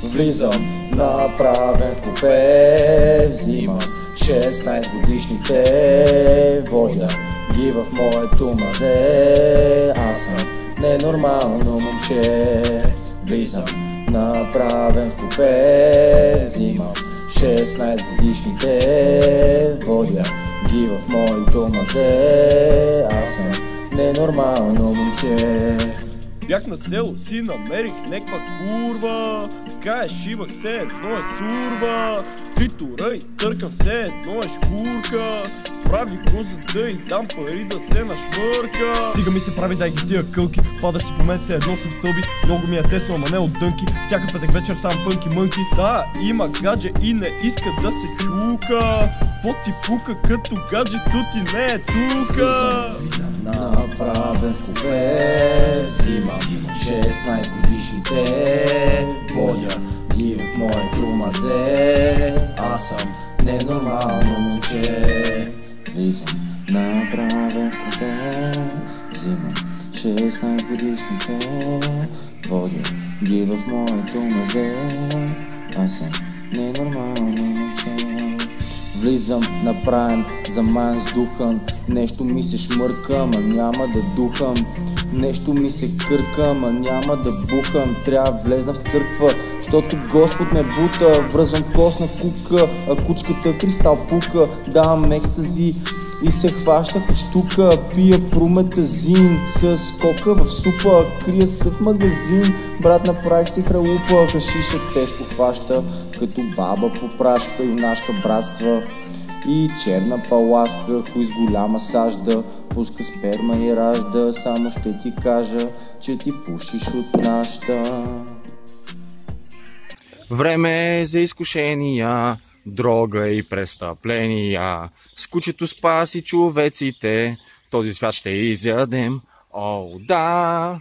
Влизам направен в купе, взимам 16 годишните, водя ги в моето мазе. Аз съм ненормално момче. Влизам направен в купе, взимам 16 годишните, водя ги в моето мазе. Аз съм ненормално момче. Бях на село, си намерих неква курва, така е шивах се едно е сурва, притура и търкам се едно е шкурка, прави го за да й дам пари да се нашмърка. Стига ми се прави дай ги тия кълки, пада си по мен се едно съм стълби, много ми е тесно, ама не от дънки, всяка петък вечер сам фънки мънки. Да, има гадже и не иска да се чука, по ти пука като гаджето ти не е тука. Направен в купе, взимам 16 годишните, водя ги в моето мазе. Аз съм ненормално момче. Влизам направен в купе, взимам 16 годишните, водя ги в моето мазе. Аз съм ненормално момче. Влизам направен, замаян с духан, нещо ми се шмърка, ама няма да духам. Нещо ми се кърка, ама няма да бухам. Трябва влезна в църква, защото Господ ме бута. Връзвам костна кука, а кучката кристал пука. Давам екстази и се хваща каштука. Пия прометазин с кока в супа. Крия се в магазин, брат направих си хралупа. Хашиша тежко хваща, като баба по прашка. Юнашка братства и черна паласка, хуй с голяма сажда, пуска сперма и ражда. Само ще ти кажа, че ти пушиш от нашата. Време е за изкушения, дрога и престъпления. С кучето спаси човеците, този свят ще изядем. О, да!